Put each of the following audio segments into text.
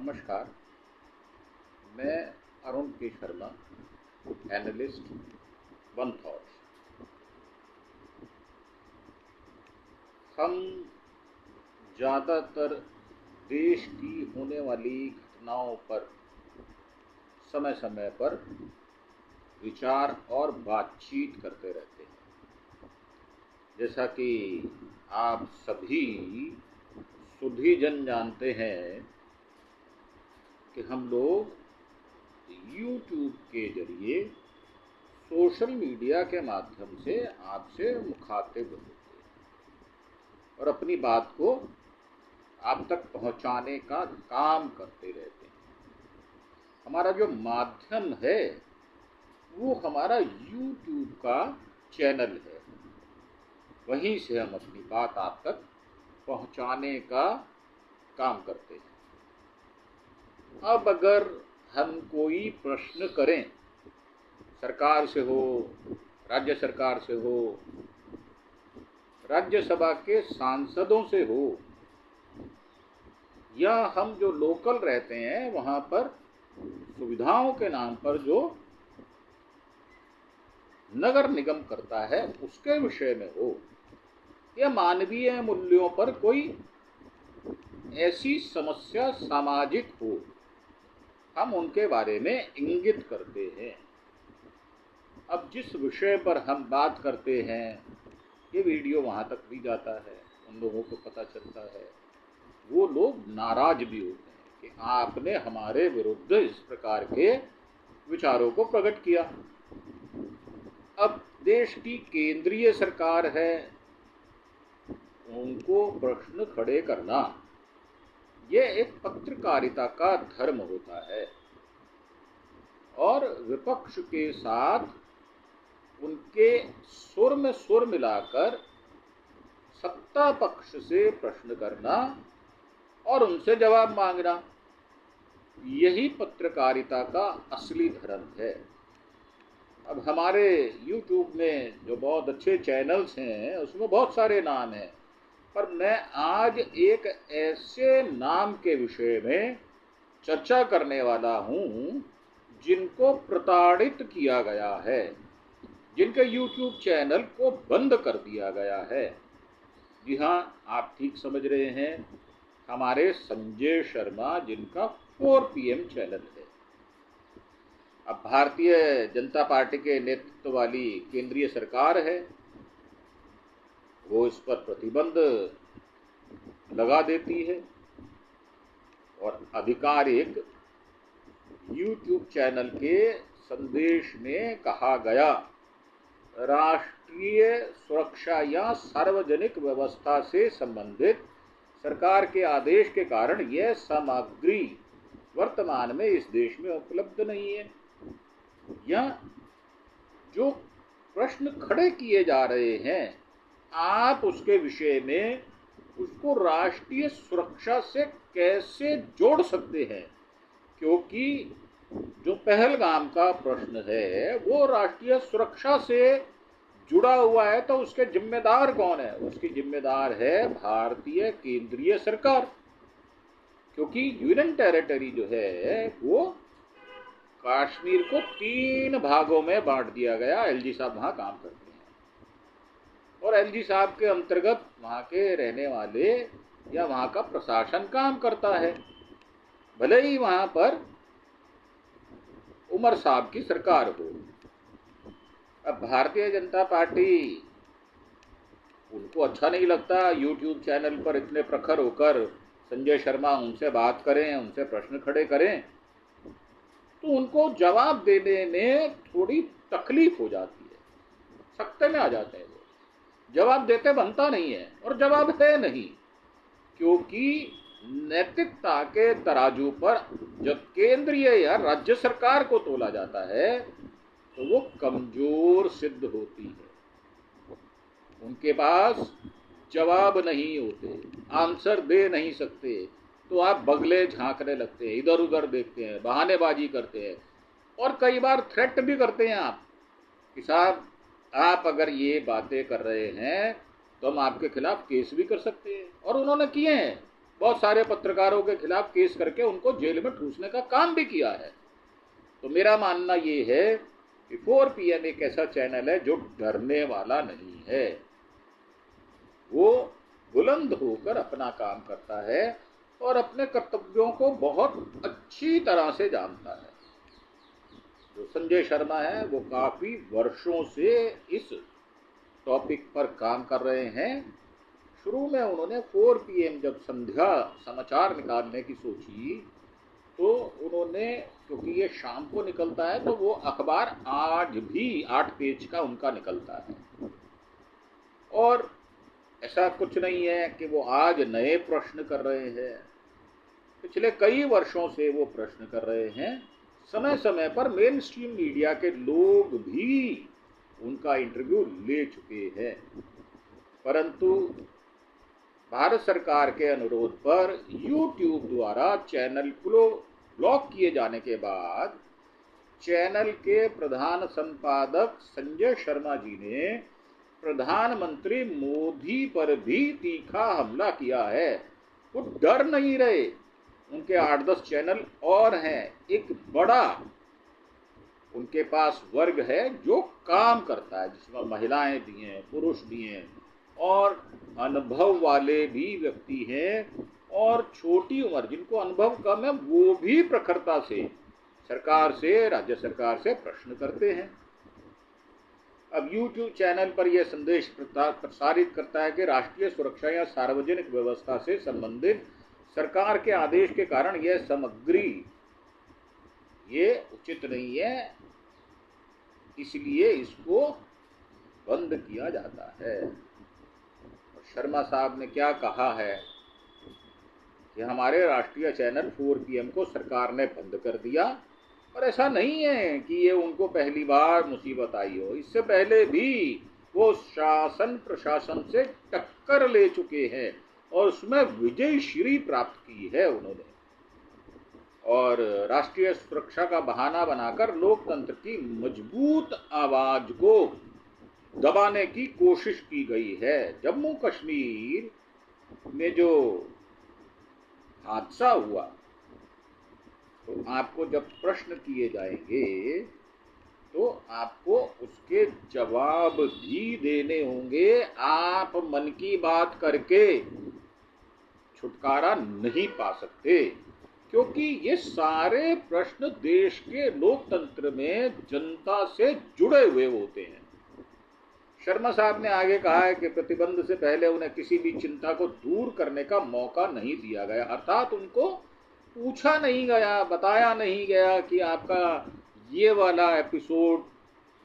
नमस्कार, मैं अरुण के शर्मा, एनालिस्ट वन थॉट्स। हम ज़्यादातर देश की होने वाली घटनाओं पर समय समय पर विचार और बातचीत करते रहते हैं। जैसा कि आप सभी सुधीजन जानते हैं कि हम लोग YouTube के जरिए सोशल मीडिया के माध्यम से आपसे मुखातिब होते हैं और अपनी बात को आप तक पहुंचाने का काम करते रहते हैं। हमारा जो माध्यम है वो हमारा YouTube का चैनल है, वहीं से हम अपनी बात आप तक पहुंचाने का काम करते हैं। अब अगर हम कोई प्रश्न करें, सरकार से हो, राज्य सरकार से हो, राज्यसभा के सांसदों से हो, या हम जो लोकल रहते हैं वहाँ पर सुविधाओं के नाम पर जो नगर निगम करता है उसके विषय में हो, या मानवीय मूल्यों पर कोई ऐसी समस्या सामाजिक हो, हम उनके बारे में इंगित करते हैं। अब जिस विषय पर हम बात करते हैं ये वीडियो वहाँ तक भी जाता है, उन लोगों को पता चलता है, वो लोग नाराज भी होते हैं कि आपने हमारे विरुद्ध इस प्रकार के विचारों को प्रकट किया। अब देश की केंद्रीय सरकार है, उनको प्रश्न खड़े करना ये एक पत्रकारिता का धर्म होता है और विपक्ष के साथ उनके सुर में सुर मिलाकर सत्ता पक्ष से प्रश्न करना और उनसे जवाब मांगना, यही पत्रकारिता का असली धर्म है। अब हमारे YouTube में जो बहुत अच्छे चैनल्स हैं उसमें बहुत सारे नाम हैं, पर मैं आज एक ऐसे नाम के विषय में चर्चा करने वाला हूँ जिनको प्रताड़ित किया गया है, जिनके YouTube चैनल को बंद कर दिया गया है। जी हाँ, आप ठीक समझ रहे हैं, हमारे संजय शर्मा जिनका 4 PM चैनल है। अब भारतीय जनता पार्टी के नेतृत्व वाली केंद्रीय सरकार है, वो इस पर प्रतिबंध लगा देती है और आधिकारिक YouTube चैनल के संदेश में कहा गया, राष्ट्रीय सुरक्षा या सार्वजनिक व्यवस्था से संबंधित सरकार के आदेश के कारण यह सामग्री वर्तमान में इस देश में उपलब्ध नहीं है। या जो प्रश्न खड़े किए जा रहे हैं आप उसके विषय में उसको राष्ट्रीय सुरक्षा से कैसे जोड़ सकते हैं, क्योंकि जो पहलगाम का प्रश्न है वो राष्ट्रीय सुरक्षा से जुड़ा हुआ है, तो उसके जिम्मेदार कौन है? उसकी जिम्मेदार है भारतीय केंद्रीय सरकार, क्योंकि यूनियन टेरिटरी जो है वो कश्मीर को 3 भागों में बांट दिया गया। LG साहब वहाँ काम करते हैं और LG साहब के अंतर्गत वहाँ के रहने वाले या वहाँ का प्रशासन काम करता है, भले ही वहाँ पर उमर साहब की सरकार हो। अब भारतीय जनता पार्टी, उनको अच्छा नहीं लगता YouTube चैनल पर इतने प्रखर होकर संजय शर्मा उनसे बात करें, उनसे प्रश्न खड़े करें, तो उनको जवाब देने में थोड़ी तकलीफ हो जाती है, सख्ते में आ जाते हैं वो। जवाब देते बनता नहीं है और जवाब है नहीं, क्योंकि नैतिकता के तराजू पर जब केंद्रीय या राज्य सरकार को तोला जाता है तो वो कमजोर सिद्ध होती है। उनके पास जवाब नहीं होते, आंसर दे नहीं सकते, तो आप बगले झांकने लगते हैं, इधर उधर देखते हैं, बहानेबाजी करते हैं और कई बार थ्रेट भी करते हैं आप कि साहब आप अगर ये बातें कर रहे हैं तो हम आपके खिलाफ केस भी कर सकते हैं, और उन्होंने किए हैं। बहुत सारे पत्रकारों के खिलाफ केस करके उनको जेल में ठूसने का काम भी किया है। तो मेरा मानना ये है कि 4 PM एक ऐसा चैनल है जो डरने वाला नहीं है, वो बुलंद होकर अपना काम करता है और अपने कर्तव्यों को बहुत अच्छी तरह से जानता है। जो संजय शर्मा है वो काफी वर्षों से इस टॉपिक पर काम कर रहे हैं। शुरू में उन्होंने 4 PM जब संध्या समाचार निकालने की सोची तो उन्होंने, क्योंकि ये शाम को निकलता है, तो वो अखबार आज भी 8 पेज का उनका निकलता है। और ऐसा कुछ नहीं है कि वो आज नए प्रश्न कर रहे हैं, पिछले कई वर्षों से वो प्रश्न कर रहे हैं। समय समय पर मेन स्ट्रीम मीडिया के लोग भी उनका इंटरव्यू ले चुके हैं, परंतु भारत सरकार के अनुरोध पर YouTube द्वारा चैनल को ब्लॉक किए जाने के बाद चैनल के प्रधान संपादक संजय शर्मा जी ने प्रधानमंत्री मोदी पर भी तीखा हमला किया है। वो डर नहीं रहे। उनके 8-10 चैनल और हैं। एक बड़ा उनके पास वर्ग है जो काम करता है, जिसमें महिलाएं भी हैं, पुरुष भी हैं और अनुभव वाले भी व्यक्ति हैं, और छोटी उम्र जिनको अनुभव कम है वो भी प्रखरता से सरकार से, राज्य सरकार से प्रश्न करते हैं। अब YouTube चैनल पर यह संदेश प्रसारित करता है कि राष्ट्रीय सुरक्षा या सार्वजनिक व्यवस्था से संबंधित सरकार के आदेश के कारण यह सामग्री ये उचित नहीं है, इसलिए इसको बंद किया जाता है। और शर्मा साहब ने क्या कहा है कि हमारे राष्ट्रीय चैनल 4 PM को सरकार ने बंद कर दिया, और ऐसा नहीं है कि ये उनको पहली बार मुसीबत आई हो। इससे पहले भी वो शासन प्रशासन से टक्कर ले चुके हैं और उसमें विजय श्री प्राप्त की है उन्होंने, और राष्ट्रीय सुरक्षा का बहाना बनाकर लोकतंत्र की मजबूत आवाज को दबाने की कोशिश की गई है। जम्मू कश्मीर में जो हादसा हुआ, तो आपको जब प्रश्न किए जाएंगे तो आपको उसके जवाब भी देने होंगे। आप मन की बात करके छुटकारा नहीं पा सकते, क्योंकि ये सारे प्रश्न देश के लोकतंत्र में जनता से जुड़े हुए होते हैं। शर्मा साहब ने आगे कहा है कि प्रतिबंध से पहले उन्हें किसी भी चिंता को दूर करने का मौका नहीं दिया गया, अर्थात उनको पूछा नहीं गया, बताया नहीं गया कि आपका ये वाला एपिसोड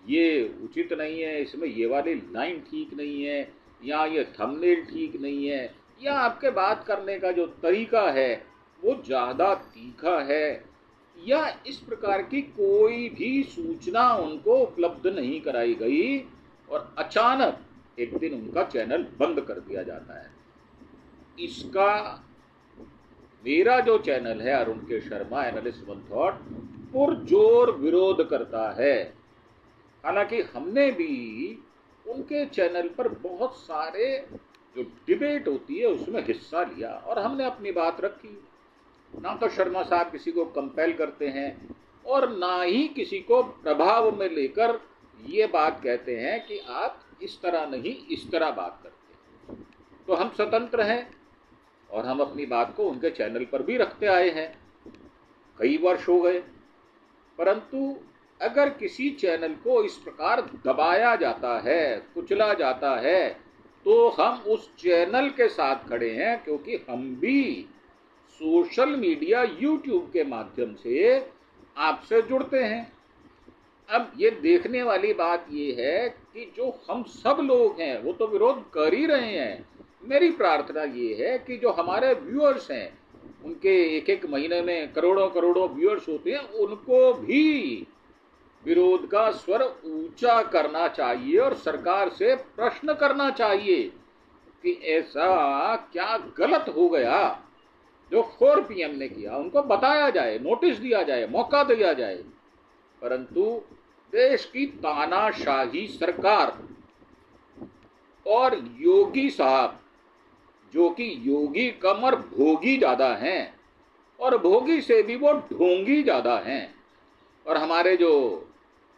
ये उचित नहीं है, इसमें ये वाली लाइन ठीक नहीं है, या ये थंबनेल ठीक नहीं है, या आपके बात करने का जो तरीका है वो ज़्यादा तीखा है, या इस प्रकार की कोई भी सूचना उनको उपलब्ध नहीं कराई गई, और अचानक एक दिन उनका चैनल बंद कर दिया जाता है। इसका मेरा जो चैनल है अरुण के शर्मा एनालिस्ट वन थॉट पुरजोर विरोध करता है। हालांकि हमने भी उनके चैनल पर बहुत सारे जो डिबेट होती है उसमें हिस्सा लिया और हमने अपनी बात रखी। ना तो शर्मा साहब किसी को कंपेल करते हैं और ना ही किसी को प्रभाव में लेकर ये बात कहते हैं कि आप इस तरह नहीं इस तरह बात करते हैं। तो हम स्वतंत्र हैं और हम अपनी बात को उनके चैनल पर भी रखते आए हैं, कई वर्ष हो गए। परंतु अगर किसी चैनल को इस प्रकार दबाया जाता है, कुचला जाता है, तो हम उस चैनल के साथ खड़े हैं, क्योंकि हम भी सोशल मीडिया YouTube के माध्यम से आपसे जुड़ते हैं। अब ये देखने वाली बात ये है कि जो हम सब लोग हैं वो तो विरोध कर ही रहे हैं। मेरी प्रार्थना ये है कि जो हमारे व्यूअर्स हैं, उनके एक एक महीने में करोड़ों करोड़ों व्यूअर्स होते हैं, उनको भी विरोध का स्वर ऊंचा करना चाहिए और सरकार से प्रश्न करना चाहिए कि ऐसा क्या गलत हो गया जो 4 PM ने किया। उनको बताया जाए, नोटिस दिया जाए, मौका दिया जाए। परंतु देश की तानाशाही सरकार और योगी साहब जो कि योगी कम और भोगी ज्यादा हैं, और भोगी से भी वो ढोंगी ज्यादा हैं। और हमारे जो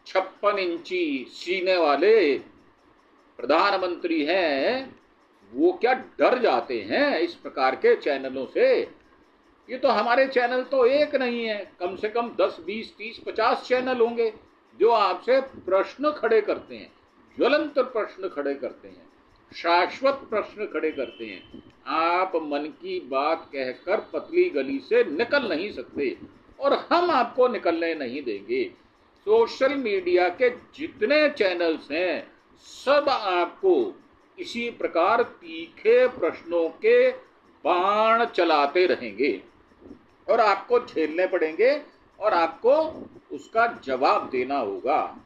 56 इंची सीने वाले प्रधानमंत्री हैं, वो क्या डर जाते हैं इस प्रकार के चैनलों से। ये तो हमारे चैनल तो एक नहीं है, कम से कम 10, 20, 30, 50 चैनल होंगे जो आपसे प्रश्न खड़े करते हैं, ज्वलंत प्रश्न खड़े करते हैं, शाश्वत प्रश्न खड़े करते हैं। आप मन की बात कहकर पतली गली से निकल नहीं सकते, और हम आपको निकलने नहीं देंगे। सोशल मीडिया के जितने चैनल्स हैं, सब आपको इसी प्रकार तीखे प्रश्नों के बाण चलाते रहेंगे, और आपको झेलने पड़ेंगे, और आपको उसका जवाब देना होगा।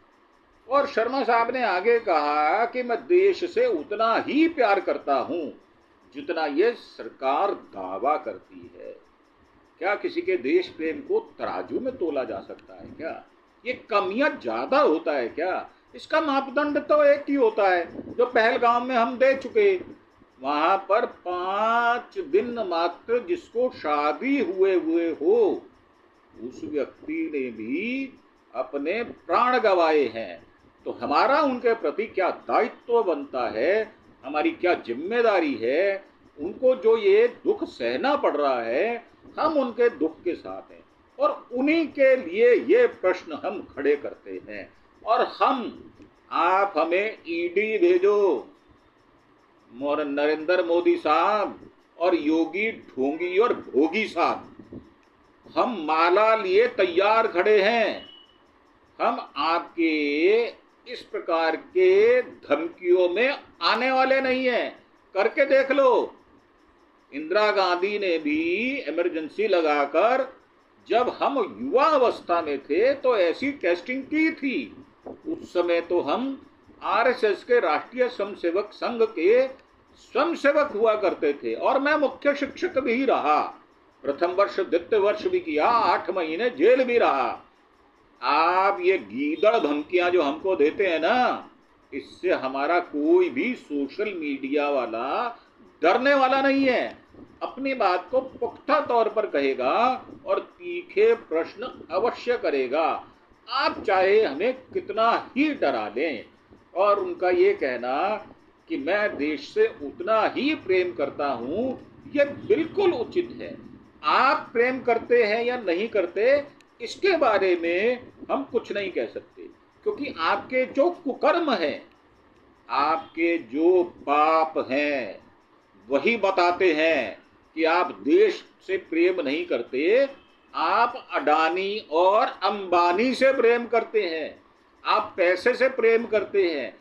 और शर्मा साहब ने आगे कहा कि मैं देश से उतना ही प्यार करता हूं जितना ये सरकार दावा करती है। क्या किसी के देश प्रेम को तराजू में तोला जा सकता है क्या? ये कमियां ज्यादा होता है क्या? इसका मापदंड तो एक ही होता है, जो पहलगाम में हम दे चुके। वहां पर 5 दिन मात्र जिसको शादी हुए हो, उस व्यक्ति ने भी अपने प्राण गंवाए हैं। तो हमारा उनके प्रति क्या दायित्व बनता है, हमारी क्या जिम्मेदारी है? उनको जो ये दुख सहना पड़ रहा है, हम उनके दुख के साथ हैं, और उन्हीं के लिए ये प्रश्न हम खड़े करते हैं। और आप हमें ईडी भेजो, नरेंद्र मोदी साहब और योगी ढोंगी और भोगी साहब, हम माला लिए तैयार खड़े हैं। हम आपके इस प्रकार के धमकियों में आने वाले नहीं हैं। करके देख लो, इंदिरा गांधी ने भी इमरजेंसी लगाकर, जब हम युवा अवस्था में थे तो ऐसी टेस्टिंग की थी। उस समय तो हम आरएसएस के राष्ट्रीय स्वयंसेवक संघ के स्वयंसेवक हुआ करते थे, और मैं मुख्य शिक्षक भी रहा, प्रथम वर्ष द्वितीय वर्ष भी किया, 8 महीने जेल भी रहा। आप ये गीदड़ धमकियां जो हमको देते हैं ना, इससे हमारा कोई भी सोशल मीडिया वाला डरने वाला नहीं है। अपनी बात को पुख्ता तौर पर कहेगा और तीखे प्रश्न अवश्य करेगा। आप चाहे हमें कितना ही डरा लें। और उनका ये कहना कि मैं देश से उतना ही प्रेम करता हूं, ये बिल्कुल उचित है। आप प्रेम करते हैं या नहीं करते, इसके बारे में हम कुछ नहीं कह सकते, क्योंकि आपके जो कुकर्म हैं, आपके जो पाप हैं, वही बताते हैं कि आप देश से प्रेम नहीं करते, आप अडानी और अंबानी से प्रेम करते हैं, आप पैसे से प्रेम करते हैं।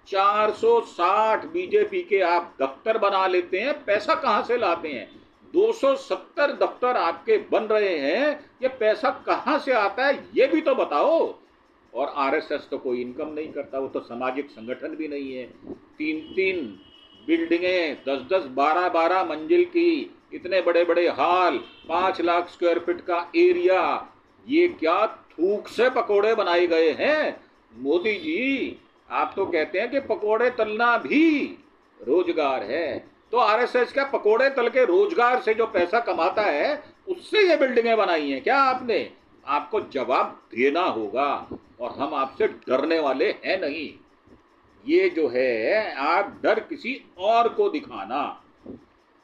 460 बीजेपी के आप दफ्तर बना लेते हैं, पैसा कहां से लाते हैं? 270 दफ्तर आपके बन रहे हैं, ये पैसा कहां से आता है ये भी तो बताओ। और आरएसएस तो कोई इनकम नहीं करता, वो तो सामाजिक संगठन भी नहीं है। 3-3 बिल्डिंगें, 10-10, 12-12 मंजिल की, इतने बड़े बड़े हॉल, 5 लाख स्क्वायर फीट का एरिया, ये क्या थूक से पकोड़े बनाए गए हैं? मोदी जी, आप तो कहते हैं कि पकोड़े तलना भी रोजगार है, तो आरएसएस क्या पकोड़े तल के रोजगार से जो पैसा कमाता है उससे ये बिल्डिंगें बनाई हैं क्या आपने? आपको जवाब देना होगा, और हम आपसे डरने वाले हैं नहीं। ये जो है, आप डर किसी और को दिखाना।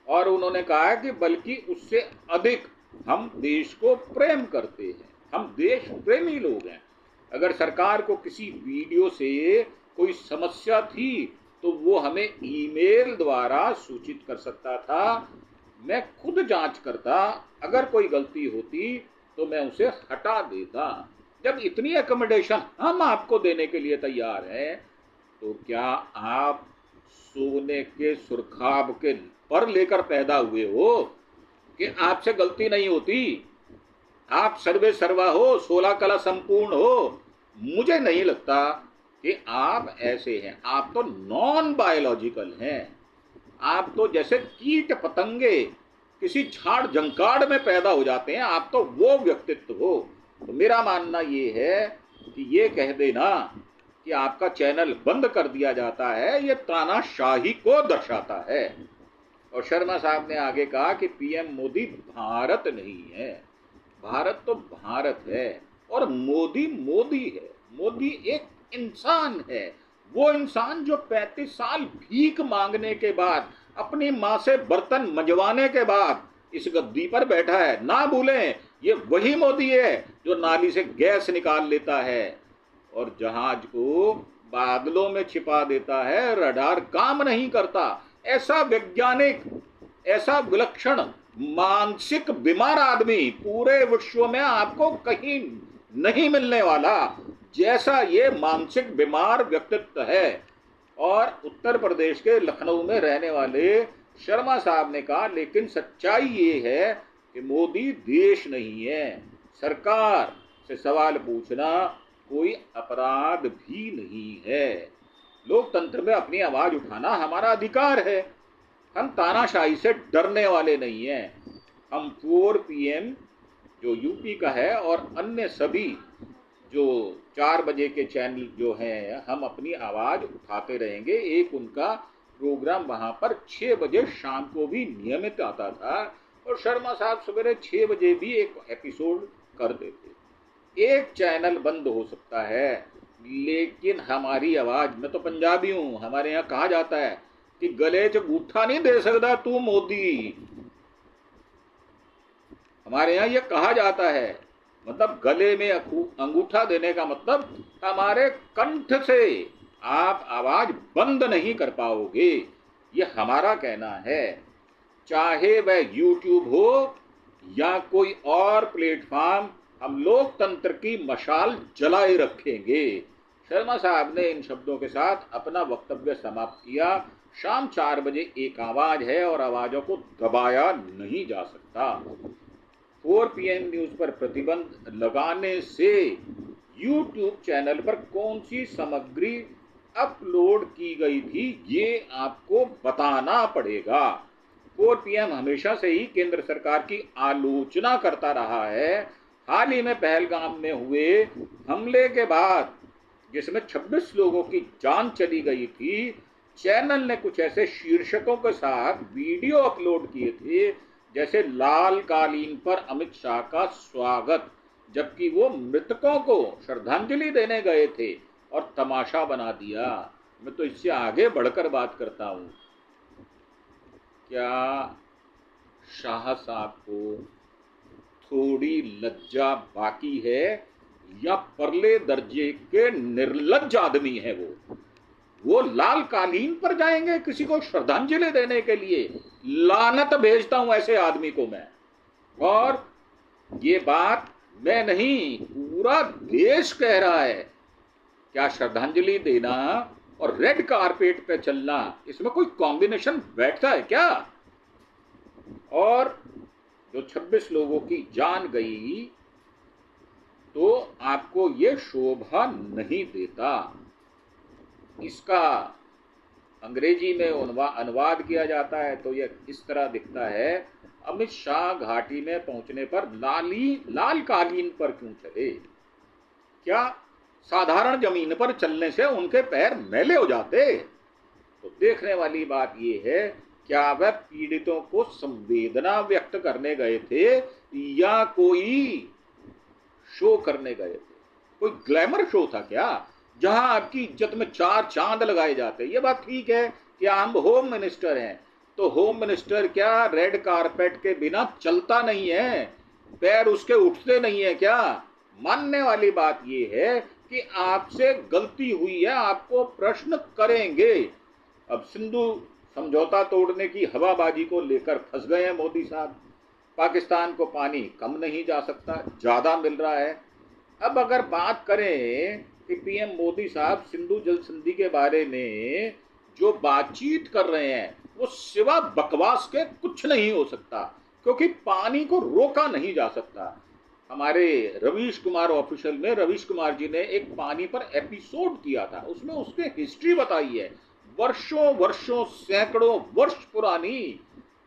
और उन्होंने कहा कि बल्कि उससे अधिक हम देश को प्रेम करते हैं, हम देश प्रेमी लोग हैं। अगर सरकार को किसी वीडियो से कोई समस्या थी तो वो हमें ईमेल द्वारा सूचित कर सकता था, मैं खुद जांच करता, अगर कोई गलती होती तो मैं उसे हटा देता। जब इतनी अकोमोडेशन हम आपको देने के लिए तैयार हैं, तो क्या आप सोने के सुरखाब के पर लेकर पैदा हुए हो कि आपसे गलती नहीं होती? आप सर्वे सर्वा हो, 16 कला संपूर्ण हो? मुझे नहीं लगता कि आप ऐसे हैं। आप तो नॉन बायोलॉजिकल हैं। आप तो जैसे कीट पतंगे किसी झाड़ जंकाड़ में पैदा हो जाते हैं, आप तो वो व्यक्तित्व हो। तो मेरा मानना ये है कि ये कह देना कि आपका चैनल बंद कर दिया जाता है, ये तानाशाही को दर्शाता है। और शर्मा साहब ने आगे कहा कि पीएम मोदी भारत नहीं है, भारत तो भारत है और मोदी मोदी है। मोदी एक इंसान है, वो इंसान जो 35 साल भीख मांगने के बाद, अपनी माँ से बर्तन मंजवाने के बाद इस गद्दी पर बैठा है। ना भूलें, ये वही मोदी है जो नाली से गैस निकाल लेता है और जहाज को बादलों में छिपा देता है, रडार काम नहीं करता। ऐसा वैज्ञानिक, ऐसा विलक्षण मानसिक बीमार आदमी पूरे विश्व में आपको कहीं नहीं मिलने वाला, जैसा ये मानसिक बीमार व्यक्तित्व है। और उत्तर प्रदेश के लखनऊ में रहने वाले शर्मा साहब ने कहा, लेकिन सच्चाई ये है कि मोदी देश नहीं है। सरकार से सवाल पूछना कोई अपराध भी नहीं है। लोकतंत्र में अपनी आवाज उठाना हमारा अधिकार है। हम तानाशाही से डरने वाले नहीं हैं। हम 4 PM जो यूपी का है और अन्य सभी जो 4 बजे के चैनल जो हैं, हम अपनी आवाज उठाते रहेंगे। एक उनका प्रोग्राम वहां पर 6 बजे शाम को भी नियमित आता था और शर्मा साहब सवेरे 6 बजे भी एक एपिसोड करते थे। एक चैनल बंद हो सकता है, लेकिन हमारी आवाज, मैं तो पंजाबी हूं, हमारे यहाँ कहा जाता है कि गले च अंगूठा नहीं दे सकता तू मोदी। हमारे यहाँ ये कहा जाता है, मतलब गले में अंगूठा देने का मतलब हमारे कंठ से आप आवाज बंद नहीं कर पाओगे, ये हमारा कहना है। चाहे वह यूट्यूब हो या कोई और प्लेटफॉर्म, हम लोकतंत्र की मशाल जलाए रखेंगे। शर्मा साहब ने इन शब्दों के साथ अपना वक्तव्य समाप्त किया। शाम 4 बजे एक आवाज है और आवाजों को दबाया नहीं जा सकता। 4 PM न्यूज पर प्रतिबंध लगाने से यूट्यूब चैनल पर कौन सी सामग्री अपलोड की गई थी, ये आपको बताना पड़ेगा। 4 PM हमेशा से ही केंद्र सरकार की आलोचना करता रहा है। हाल ही में पहलगाम में हुए हमले के बाद, जिसमें 26 लोगों की जान चली गई थी, चैनल ने कुछ ऐसे शीर्षकों के साथ वीडियो अपलोड किए थे जैसे लाल कालीन पर अमित शाह का स्वागत, जबकि वो मृतकों को श्रद्धांजलि देने गए थे और तमाशा बना दिया। मैं तो इससे आगे बढ़कर बात करता हूं, क्या शाह साहब को थोड़ी लज्जा बाकी है या परले दर्जे के निर्लज्ज आदमी है वो लाल कालीन पर जाएंगे किसी को श्रद्धांजलि देने के लिए? लानत भेजता हूं ऐसे आदमी को मैं। और ये बात मैं नहीं, पूरा देश कह रहा है। क्या श्रद्धांजलि देना और रेड कारपेट पे चलना, इसमें कोई कॉम्बिनेशन बैठता है क्या? और जो 26 लोगों की जान गई तो आपको ये शोभा नहीं देता। इसका अंग्रेजी में अनुवाद किया जाता है तो यह इस तरह दिखता है, अमित शाह घाटी में पहुंचने पर लाल कालीन पर क्यों चले? क्या साधारण जमीन पर चलने से उनके पैर मैले हो जाते? तो देखने वाली बात यह है, क्या वह पीड़ितों को संवेदना व्यक्त करने गए थे या कोई शो करने गए थे? कोई ग्लैमर शो था क्या, जहां आपकी इज्जत में 4 चांद लगाए जाते? ये बात ठीक है कि हम होम मिनिस्टर हैं, तो होम मिनिस्टर क्या रेड कारपेट के बिना चलता नहीं है? पैर उसके उठते नहीं है क्या? मानने वाली बात ये है कि आपसे गलती हुई है, आपको प्रश्न करेंगे। अब सिंधु समझौता तोड़ने की हवाबाजी को लेकर फंस गए हैं मोदी साहब। पाकिस्तान को पानी कम नहीं जा सकता, ज्यादा मिल रहा है। अब अगर बात करें कि पीएम मोदी साहब सिंधु जल संधि के बारे में जो बातचीत कर रहे हैं वो सिवा बकवास के कुछ नहीं हो सकता, क्योंकि पानी को रोका नहीं जा सकता। हमारे रवीश कुमार ऑफिशियल में रवीश कुमार जी ने एक पानी पर एपिसोड किया था, उसमें उसकी हिस्ट्री बताई है, वर्षों वर्षों सैकड़ों वर्ष पुरानी।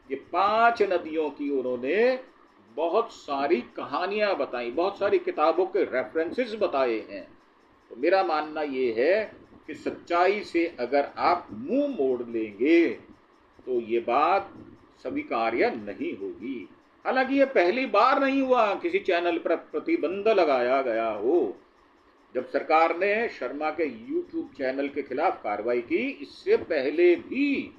ये 5 नदियों की उन्होंने बहुत सारी कहानियां बताई, बहुत सारी किताबों के रेफरेंसेस बताए हैं। तो मेरा मानना ये है कि सच्चाई से अगर आप मुंह मोड़ लेंगे तो ये बात स्वीकार्य नहीं होगी। हालांकि ये पहली बार नहीं हुआ किसी चैनल पर प्रतिबंध लगाया गया हो। जब सरकार ने शर्मा के यूट्यूब चैनल के खिलाफ कार्रवाई की, इससे पहले भी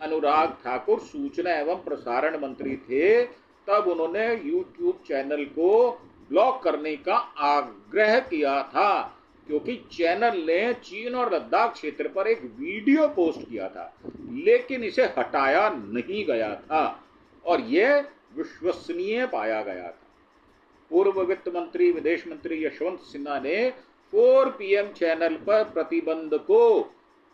अनुराग ठाकुर सूचना एवं प्रसारण मंत्री थे, तब उन्होंने यूट्यूब चैनल को ब्लॉक करने का आग्रह किया था, क्योंकि चैनल ने चीन और लद्दाख क्षेत्र पर एक वीडियो पोस्ट किया था, लेकिन इसे हटाया नहीं गया था और यह विश्वसनीय पाया गया था। पूर्व वित्त मंत्री विदेश मंत्री यशवंत सिन्हा ने 4 PM चैनल पर प्रतिबंध को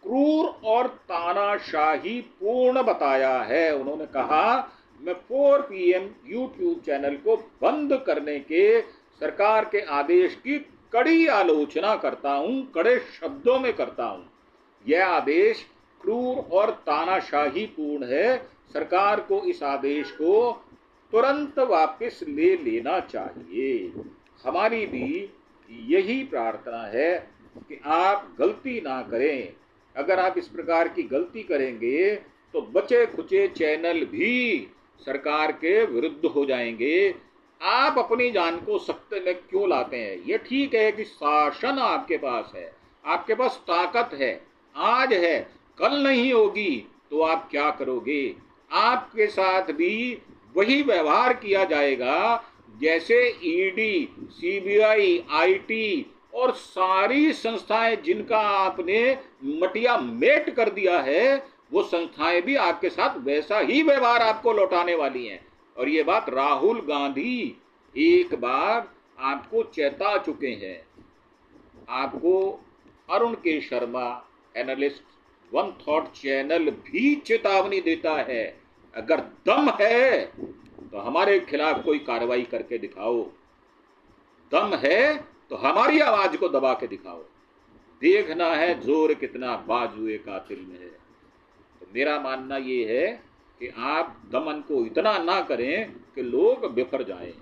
क्रूर और तानाशाही पूर्ण बताया है। उन्होंने कहा, मैं 4 PM यूट्यूब चैनल को बंद करने के सरकार के आदेश की कड़ी आलोचना करता हूं, कड़े शब्दों में करता हूं। यह आदेश क्रूर और तानाशाही पूर्ण है। सरकार को इस आदेश को तुरंत वापस ले लेना चाहिए। हमारी भी यही प्रार्थना है कि आप गलती ना करें। अगर आप इस प्रकार की गलती करेंगे तो बचे खुचे चैनल भी सरकार के विरुद्ध हो जाएंगे। आप अपनी जान को सख्ते में क्यों लाते हैं? ये ठीक है कि शासन आपके पास है, आपके पास ताकत है, आज है, कल नहीं होगी तो आप क्या करोगे? आपके साथ भी वही व्यवहार किया जाएगा जैसे ईडी, सीबीआई, आईटी और सारी संस्थाएं जिनका आपने मटिया मेट कर दिया है, वो संस्थाएं भी आपके साथ वैसा ही व्यवहार आपको लौटाने वाली हैं। और ये बात राहुल गांधी एक बार आपको चेता चुके हैं। आपको अरुण के Sharma analyst one thought channel भी चेतावनी देता है, अगर दम है तो हमारे खिलाफ कोई कार्रवाई करके दिखाओ, दम है तो हमारी आवाज को दबा के दिखाओ, देखना है जोर कितना बाजुए कातिल में है। तो मेरा मानना ये है कि आप दमन को इतना ना करें कि लोग बिफर जाएं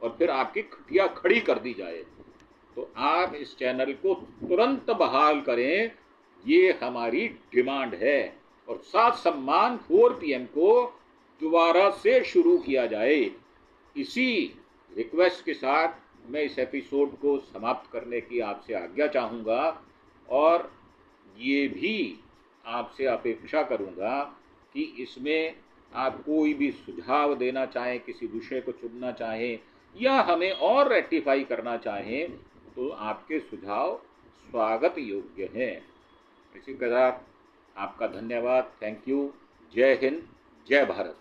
और फिर आपकी खटिया खड़ी कर दी जाए। तो आप इस चैनल को तुरंत बहाल करें, ये हमारी डिमांड है। और साथ सम्मान 4 PM को दोबारा से शुरू किया जाए। इसी रिक्वेस्ट के साथ मैं इस एपिसोड को समाप्त करने की आपसे आज्ञा चाहूँगा और ये भी आपसे अपेक्षा करूँगा कि इसमें आप कोई भी सुझाव देना चाहें, किसी विषय को चुनना चाहें या हमें और रेक्टिफाई करना चाहें, तो आपके सुझाव स्वागत योग्य हैं। इसी के साथ आपका धन्यवाद। Thank you. जय हिंद, जय भारत।